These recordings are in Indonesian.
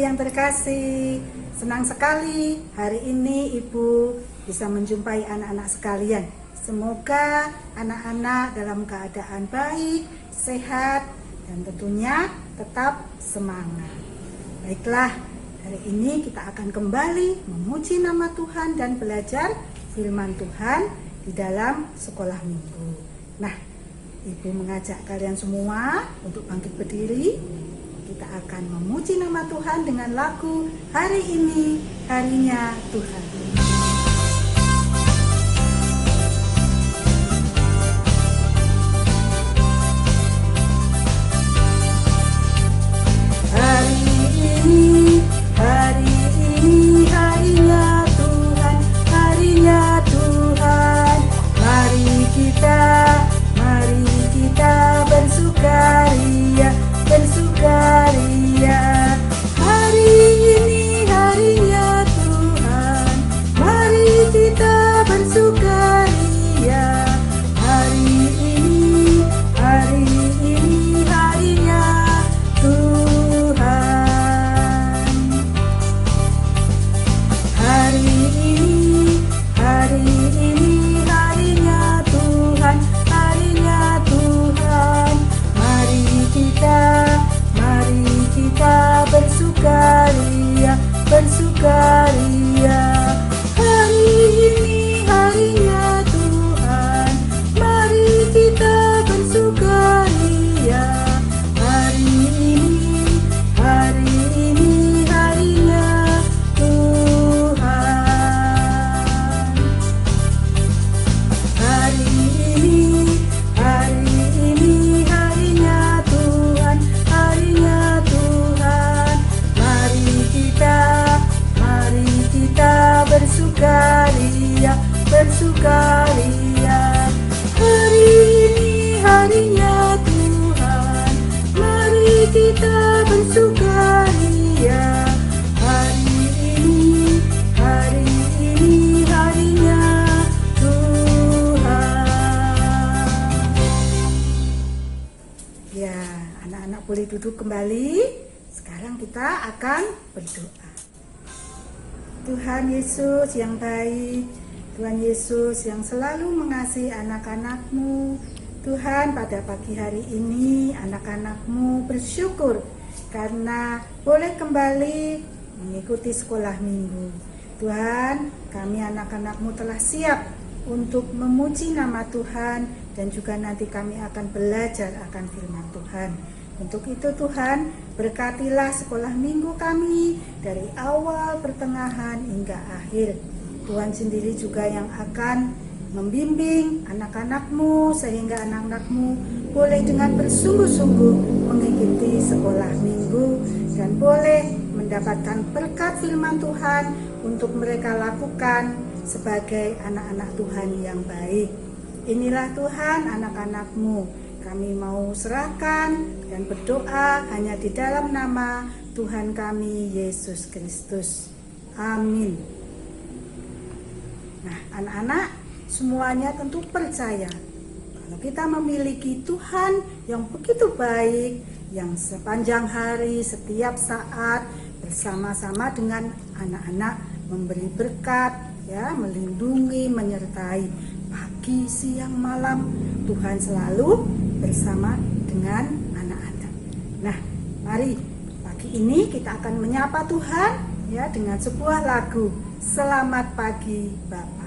yang terkasih, senang sekali hari ini Ibu bisa menjumpai anak-anak sekalian. Semoga anak-anak dalam keadaan baik, sehat, dan tentunya tetap semangat. Baiklah, hari ini kita akan kembali memuji nama Tuhan dan belajar firman Tuhan di dalam sekolah minggu. Nah, Ibu mengajak kalian semua untuk bangkit berdiri. Kita akan memuji nama Tuhan dengan lagu Hari Ini Harinya Tuhan. Boleh duduk kembali. Sekarang kita akan berdoa. Tuhan Yesus yang baik, Tuhan Yesus yang selalu mengasihi anak-anak-Mu. Tuhan, pada pagi hari ini anak-anak-Mu bersyukur karena boleh kembali mengikuti sekolah minggu. Tuhan, kami anak-anak-Mu telah siap untuk memuji nama Tuhan dan juga nanti kami akan belajar akan firman Tuhan. Untuk itu Tuhan, berkatilah sekolah minggu kami dari awal, pertengahan, hingga akhir. Tuhan sendiri juga yang akan membimbing anak-anak-Mu sehingga anak-anak-Mu boleh dengan bersungguh-sungguh mengikuti sekolah minggu dan boleh mendapatkan berkat firman Tuhan untuk mereka lakukan sebagai anak-anak Tuhan yang baik. Inilah Tuhan anak-anak-Mu. Kami mau serahkan dan berdoa hanya di dalam nama Tuhan kami Yesus Kristus. Amin. Nah, anak-anak semuanya tentu percaya kalau kita memiliki Tuhan yang begitu baik, yang sepanjang hari, setiap saat bersama-sama dengan anak-anak memberi berkat, ya, melindungi, menyertai pagi, siang, malam. Tuhan selalu bersama dengan anak-anak. Nah, mari pagi ini kita akan menyapa Tuhan ya dengan sebuah lagu Selamat Pagi Bapa.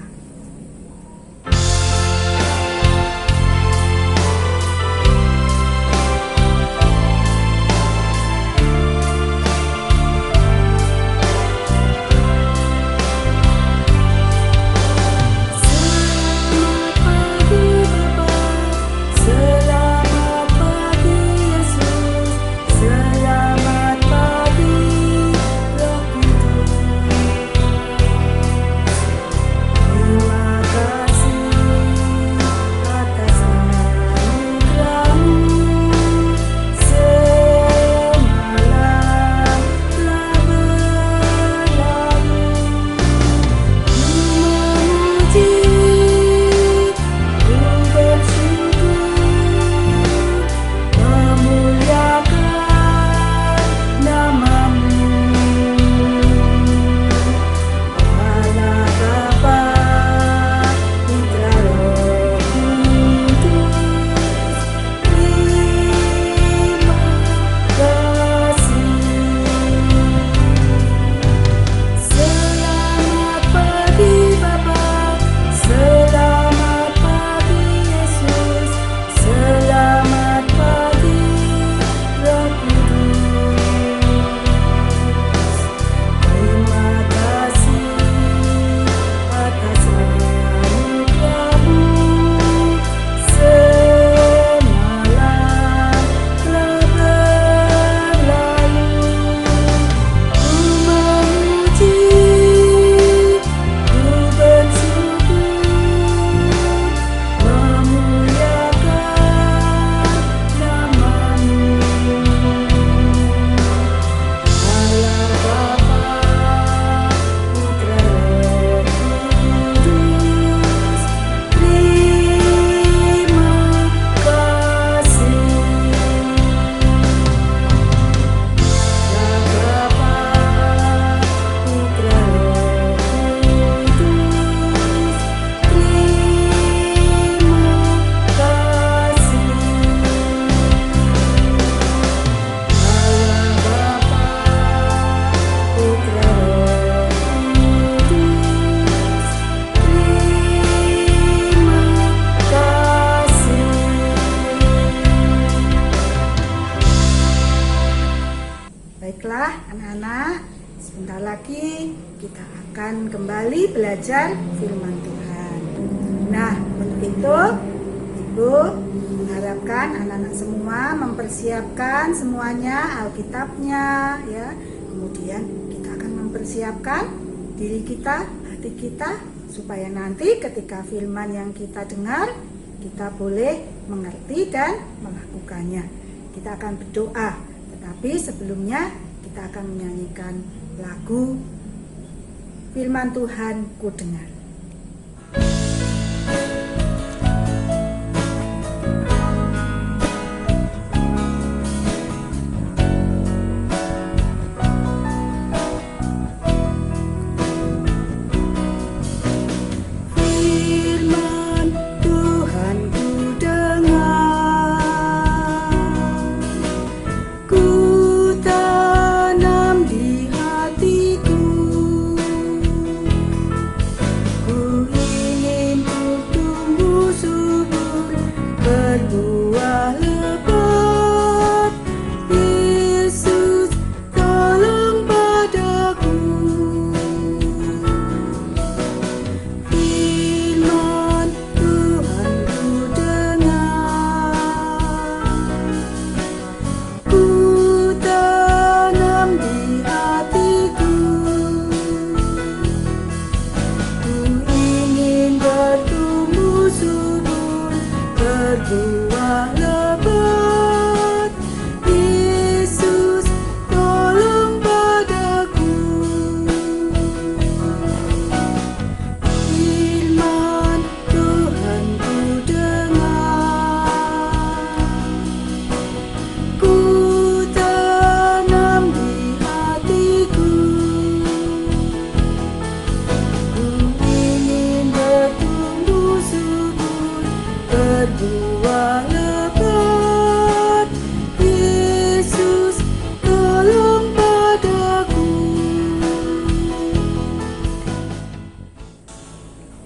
lagi kita akan kembali belajar firman Tuhan. Nah, untuk itu Ibu mengharapkan anak-anak semua mempersiapkan semuanya Alkitabnya ya. Kemudian kita akan mempersiapkan diri kita, hati kita, supaya nanti ketika firman yang kita dengar kita boleh mengerti dan melakukannya. Kita akan berdoa, tetapi sebelumnya kita akan menyanyikan lagu Firman Tuhan Ku Dengar.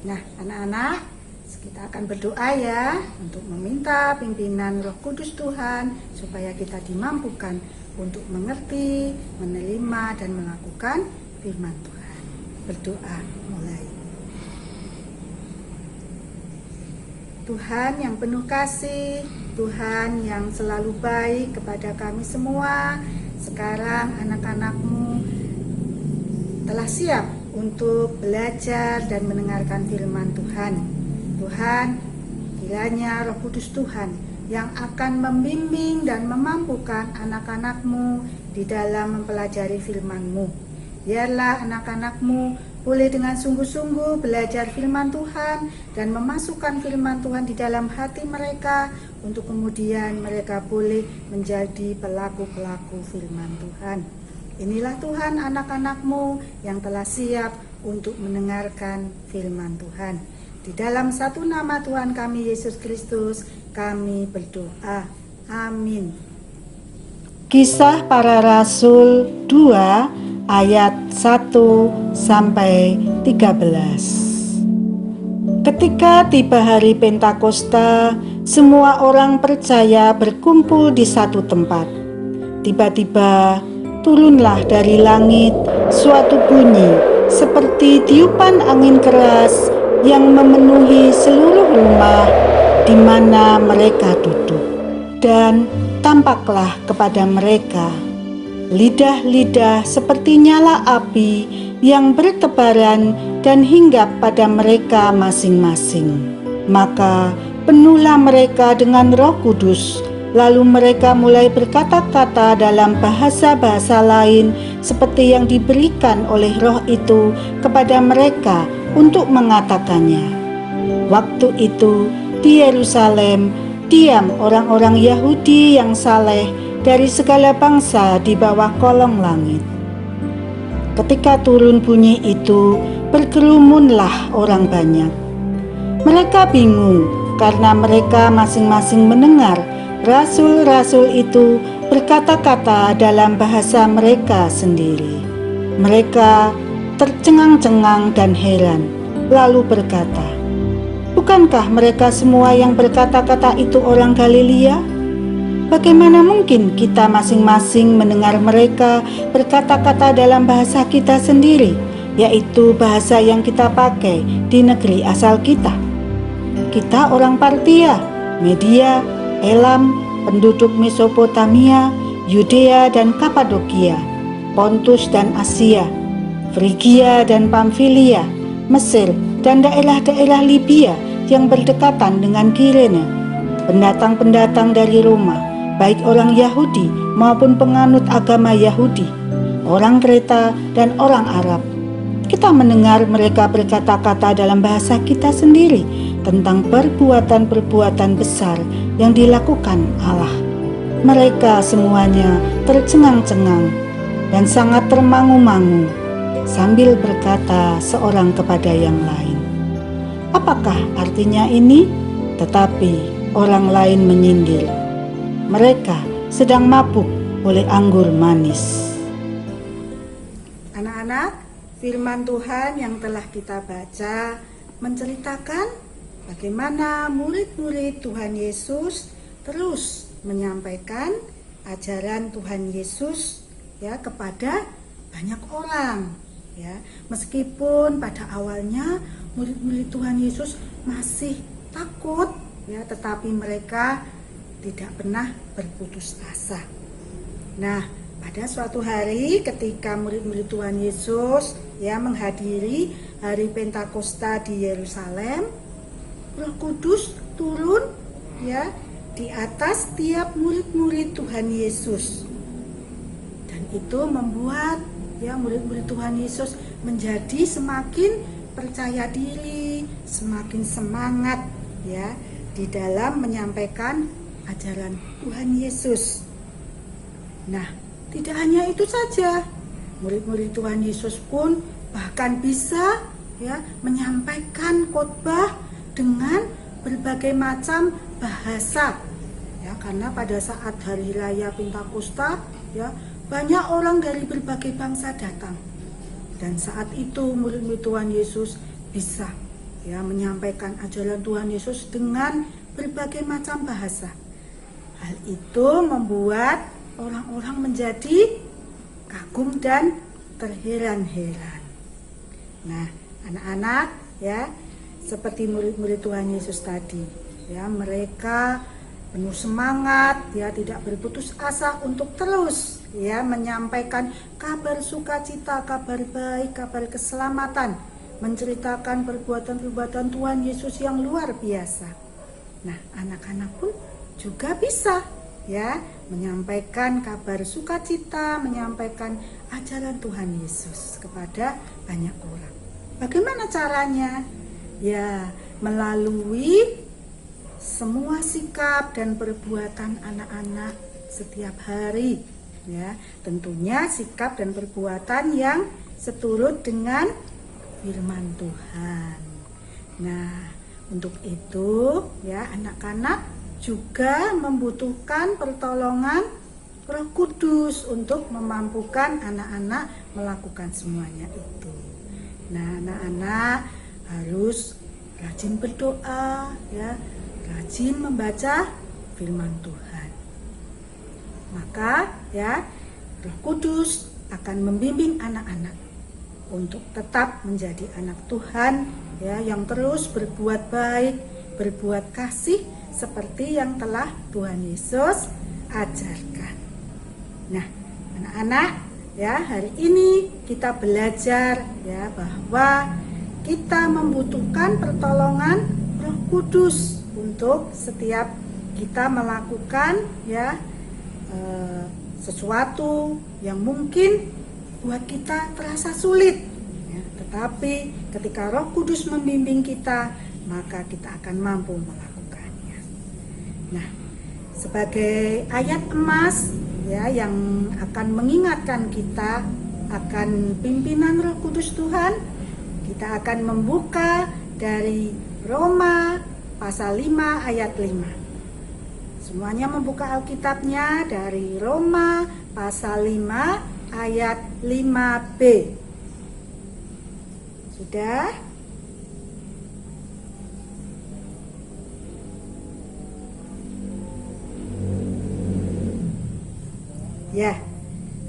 Nah, anak-anak, kita akan berdoa ya untuk meminta pimpinan Roh Kudus Tuhan supaya kita dimampukan untuk mengerti, menerima, dan melakukan firman Tuhan. Berdoa mulai. Tuhan yang penuh kasih, Tuhan yang selalu baik kepada kami semua, sekarang anak-anak-Mu telah siap untuk belajar dan mendengarkan firman Tuhan. Tuhan, kiranya Roh Kudus Tuhan yang akan membimbing dan memampukan anak-anak-Mu di dalam mempelajari firman-Mu. Biarlah anak-anak-Mu boleh dengan sungguh-sungguh belajar firman Tuhan dan memasukkan firman Tuhan di dalam hati mereka untuk kemudian mereka boleh menjadi pelaku-pelaku firman Tuhan. Inilah Tuhan anak-anak-Mu yang telah siap untuk mendengarkan firman Tuhan. Di dalam satu nama Tuhan kami Yesus Kristus kami berdoa. Amin. Kisah Para Rasul 2 ayat 1 sampai 13. Ketika tiba hari Pentakosta, semua orang percaya berkumpul di satu tempat. Tiba-tiba turunlah dari langit suatu bunyi seperti tiupan angin keras yang memenuhi seluruh rumah di mana mereka duduk. Dan tampaklah kepada mereka lidah-lidah seperti nyala api yang bertebaran dan hinggap pada mereka masing-masing. Maka penuhlah mereka dengan Roh Kudus. Lalu mereka mulai berkata-kata dalam bahasa-bahasa lain seperti yang diberikan oleh Roh itu kepada mereka untuk mengatakannya. Waktu itu di Yerusalem diam orang-orang Yahudi yang saleh dari segala bangsa di bawah kolong langit. Ketika turun bunyi itu, berkerumunlah orang banyak. Mereka bingung karena mereka masing-masing mendengar rasul-rasul itu berkata-kata dalam bahasa mereka sendiri. Mereka tercengang-cengang dan heran, lalu berkata, "Bukankah mereka semua yang berkata-kata itu orang Galilea? Bagaimana mungkin kita masing-masing mendengar mereka berkata-kata dalam bahasa kita sendiri, yaitu bahasa yang kita pakai di negeri asal kita? Kita orang Partia, Media, Elam, penduduk Mesopotamia, Yudea dan Kapadokia, Pontus dan Asia, Frigia dan Pamfilia, Mesir dan daerah-daerah Libya yang berdekatan dengan Kirene, pendatang-pendatang dari Roma, baik orang Yahudi maupun penganut agama Yahudi, orang Kreta dan orang Arab. Kita mendengar mereka berkata-kata dalam bahasa kita sendiri tentang perbuatan-perbuatan besar yang dilakukan Allah. Mereka semuanya tercengang-cengang dan sangat termangu-mangu sambil berkata seorang kepada yang lain, "Apakah artinya ini?" Tetapi orang lain menyindir, "Mereka sedang mabuk oleh anggur manis." Anak-anak, firman Tuhan yang telah kita baca menceritakan bagaimana murid-murid Tuhan Yesus terus menyampaikan ajaran Tuhan Yesus kepada banyak orang. Meskipun pada awalnya murid-murid Tuhan Yesus masih takut, tetapi mereka tidak pernah berputus asa. Nah, pada suatu hari ketika murid-murid Tuhan Yesus menghadiri hari Pentakosta di Yerusalem, Roh Kudus turun di atas tiap murid-murid Tuhan Yesus. Dan itu membuat murid-murid Tuhan Yesus menjadi semakin percaya diri, semakin semangat di dalam menyampaikan ajaran Tuhan Yesus. Nah, tidak hanya itu saja, murid-murid Tuhan Yesus pun bahkan bisa menyampaikan khotbah dengan berbagai macam bahasa. Karena pada saat hari raya Pentakosta banyak orang dari berbagai bangsa datang. Dan saat itu murid-murid Tuhan Yesus bisa menyampaikan ajaran Tuhan Yesus dengan berbagai macam bahasa. Hal itu membuat orang-orang menjadi kagum dan terheran-heran. Nah, anak-anak seperti murid-murid Tuhan Yesus tadi, mereka penuh semangat, tidak berputus asa untuk terus menyampaikan kabar sukacita, kabar baik, kabar keselamatan, menceritakan perbuatan-perbuatan Tuhan Yesus yang luar biasa. Nah, anak-anak pun juga bisa menyampaikan kabar sukacita, menyampaikan ajaran Tuhan Yesus kepada banyak orang. Bagaimana caranya? Melalui semua sikap dan perbuatan anak-anak setiap hari. Tentunya sikap dan perbuatan yang seturut dengan firman Tuhan. Nah, untuk itu anak-anak juga membutuhkan pertolongan Roh Kudus untuk memampukan anak-anak melakukan semuanya itu. Nah, anak-anak harus rajin berdoa, rajin membaca firman Tuhan. Maka Roh Kudus akan membimbing anak-anak untuk tetap menjadi anak Tuhan yang terus berbuat baik, berbuat kasih seperti yang telah Tuhan Yesus ajarkan. Nah, anak-anak, hari ini kita belajar bahwa kita membutuhkan pertolongan Roh Kudus untuk setiap kita melakukan sesuatu yang mungkin buat kita terasa sulit. Tetapi ketika Roh Kudus membimbing kita, maka kita akan mampu melakukannya. Nah, sebagai ayat emas yang akan mengingatkan kita akan pimpinan Roh Kudus Tuhan, kita akan membuka dari Roma pasal 5 ayat 5. Semuanya membuka Alkitabnya dari Roma pasal 5 ayat 5b. Sudah? Ya,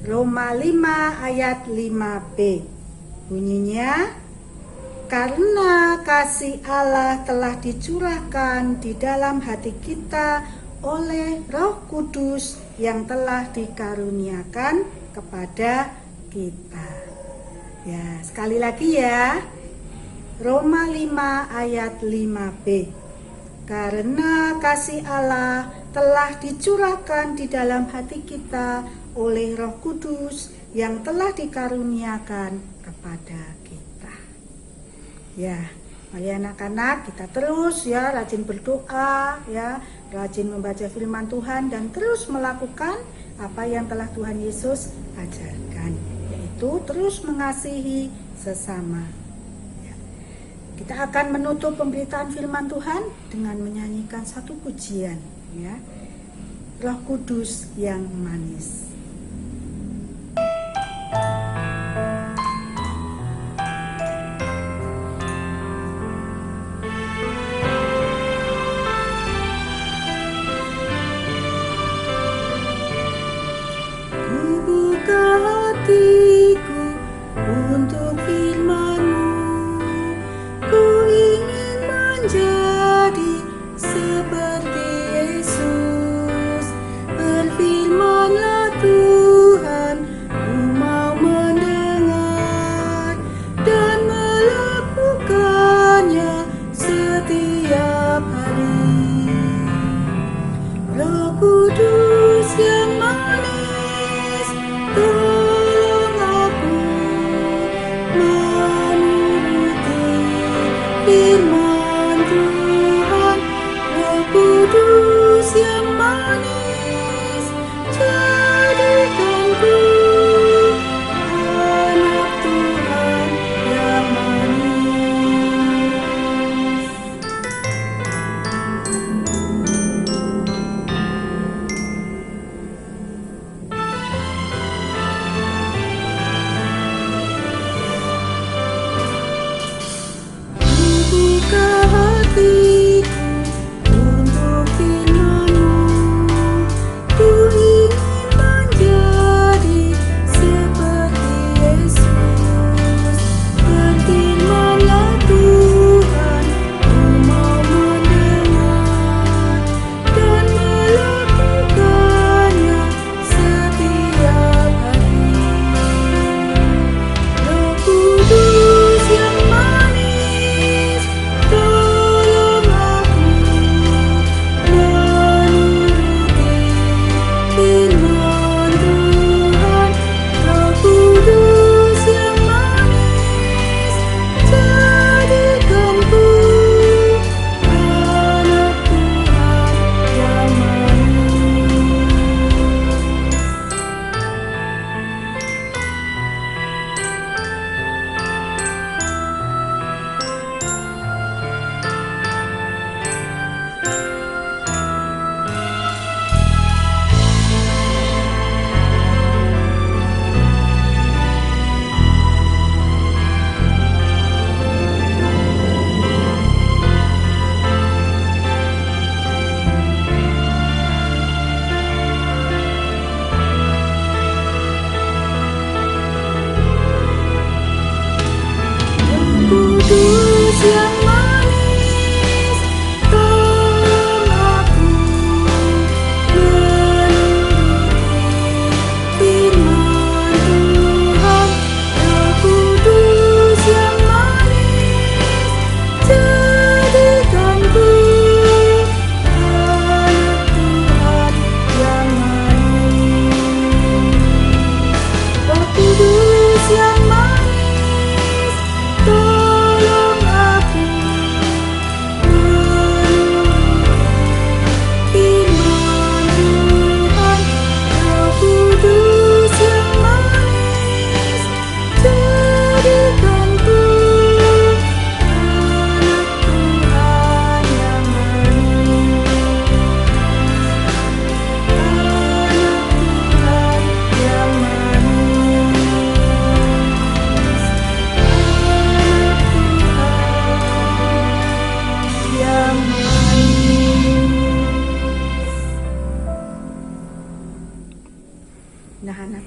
Roma 5 ayat 5b. Bunyinya, karena kasih Allah telah dicurahkan di dalam hati kita oleh Roh Kudus yang telah dikaruniakan kepada kita. Ya, sekali lagi ya. Roma 5 ayat 5b. Karena kasih Allah telah dicurahkan di dalam hati kita oleh Roh Kudus yang telah dikaruniakan kepada kita. Ya, mari anak-anak kita terus ya rajin berdoa ya, rajin membaca firman Tuhan dan terus melakukan apa yang telah Tuhan Yesus ajarkan, yaitu terus mengasihi sesama. Kita akan menutup pemberitaan firman Tuhan dengan menyanyikan satu pujian ya. Roh Kudus yang manis. Ku buka hatiku untuk firman-Mu. Ku ingin menjadi seperti Yesus. Berfirmanlah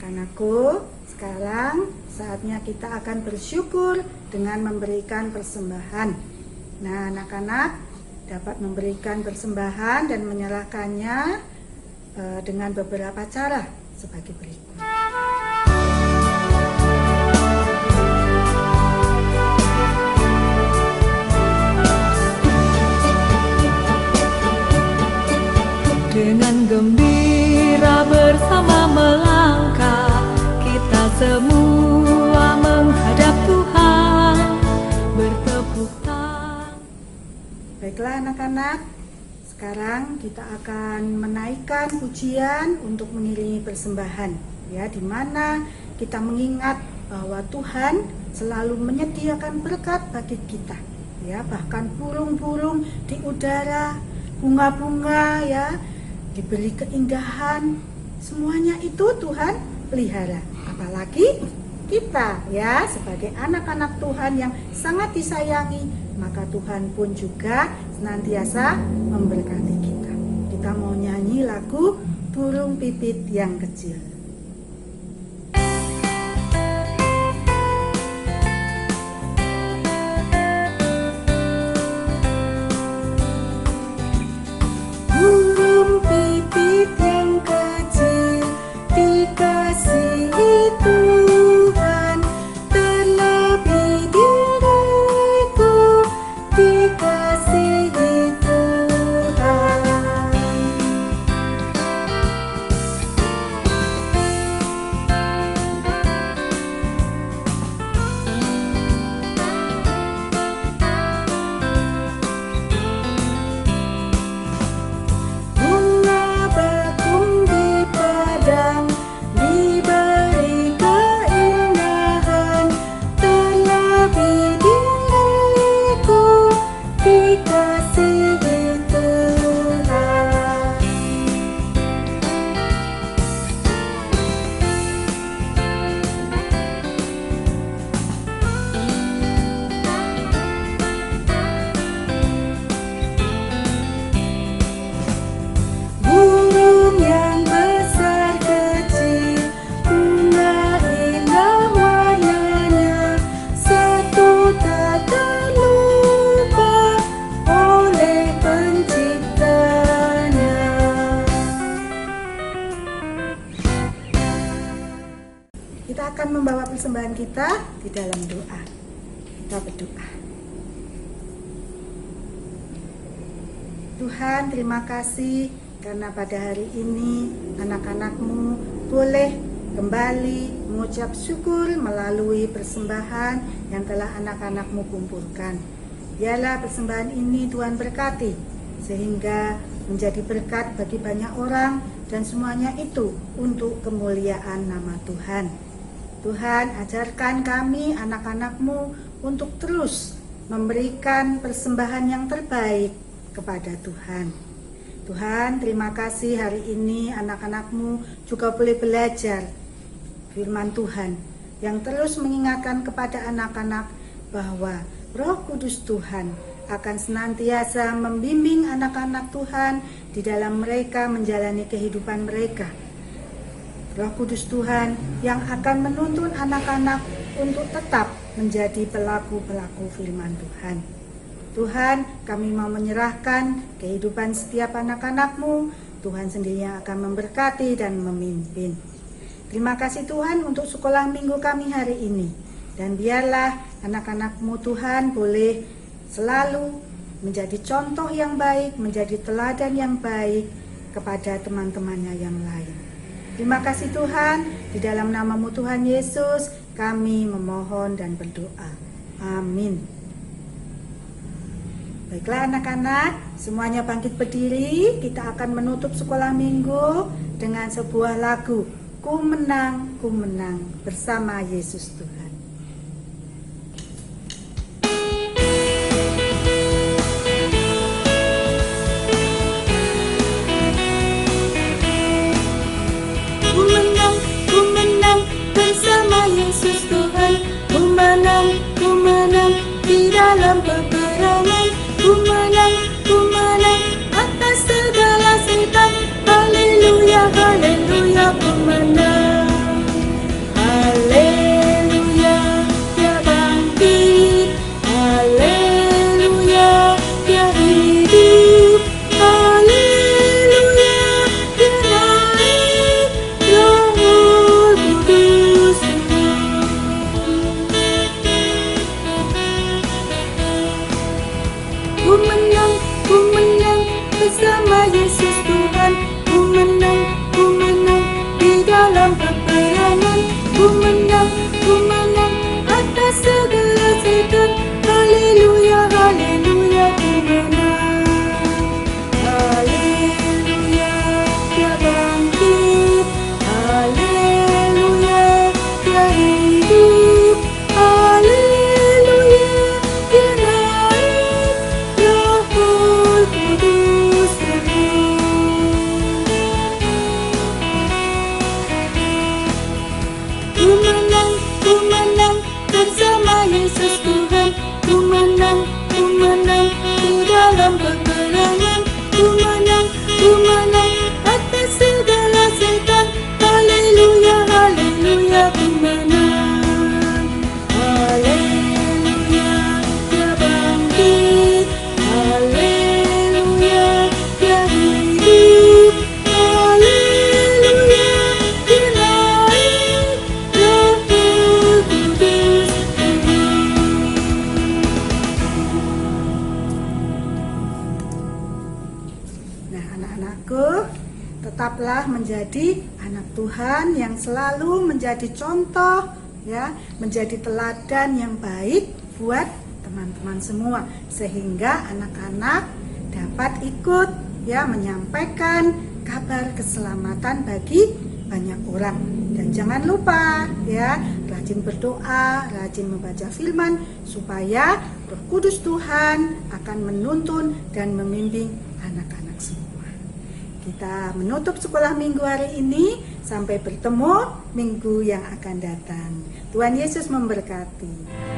Anak-anakku, sekarang saatnya kita akan bersyukur dengan memberikan persembahan. Nah, anak-anak dapat memberikan persembahan dan menyerahkannya dengan beberapa cara sebagai berikut. Dengan gembira bersama melangkah, kita semua menghadap Tuhan, bertepuk tangan. Baiklah anak-anak, sekarang kita akan menaikkan pujian untuk mengiringi persembahan, ya, di mana kita mengingat bahwa Tuhan selalu menyediakan berkat bagi kita, ya, bahkan burung-burung di udara, bunga-bunga, ya, diberi keindahan, semuanya itu Tuhan pelihara. Apalagi kita, ya, sebagai anak-anak Tuhan yang sangat disayangi, maka Tuhan pun juga senantiasa memberkati kita. Kita mau nyanyi lagu Burung Pipit yang Kecil. Burung pipit yang kecil dikasihi Tuhan, terlebih diriku dikasihi Tuhan. Bunga bakung di padang diberi keindahan, terlebih diriku dikasihi Tuhan. Burung yang besar kecil, bunga indah warnanya, satu tak terlupa oleh penciptanya. Kita akan membawa persembahan kita di dalam doa. Kita berdoa. Tuhan, terima kasih karena pada hari ini anak-anak-Mu boleh kembali mengucap syukur melalui persembahan yang telah anak-anak-Mu kumpulkan. Biarlah persembahan ini Tuhan berkati sehingga menjadi berkat bagi banyak orang dan semuanya itu untuk kemuliaan nama Tuhan. Tuhan, ajarkan kami anak-anak-Mu untuk terus memberikan persembahan yang terbaik kepada Tuhan. Tuhan, terima kasih hari ini anak-anak-Mu juga boleh belajar firman Tuhan yang terus mengingatkan kepada anak-anak bahwa Roh Kudus Tuhan akan senantiasa membimbing anak-anak Tuhan di dalam mereka menjalani kehidupan mereka. Roh Kudus Tuhan yang akan menuntun anak-anak untuk tetap menjadi pelaku-pelaku firman Tuhan. Tuhan, kami mau menyerahkan kehidupan setiap anak-anak-Mu. Tuhan sendiri yang akan memberkati dan memimpin. Terima kasih Tuhan untuk sekolah minggu kami hari ini. Dan biarlah anak-anak-Mu Tuhan boleh selalu menjadi contoh yang baik, menjadi teladan yang baik kepada teman-temannya yang lain. Terima kasih Tuhan, di dalam nama-Mu Tuhan Yesus kami memohon dan berdoa. Amin. Baiklah anak-anak, semuanya bangkit berdiri. Kita akan menutup sekolah minggu dengan sebuah lagu, Ku menang bersama Yesus Tuhan. Ku menang bersama Yesus Tuhan. Ku menang di dalam peperangan. Ku menang atas segala setan. Haleluya, haleluya, ku menang. anak-anakku, tetaplah menjadi anak Tuhan yang selalu menjadi contoh, ya, menjadi teladan yang baik buat teman-teman semua, sehingga anak-anak dapat ikut, ya, menyampaikan kabar keselamatan bagi banyak orang. Dan jangan lupa, ya, rajin berdoa, rajin membaca firman, supaya Roh Kudus Tuhan akan menuntun dan membimbing anak-anak semua. Kita menutup sekolah minggu hari ini, sampai bertemu minggu yang akan datang. Tuhan Yesus memberkati.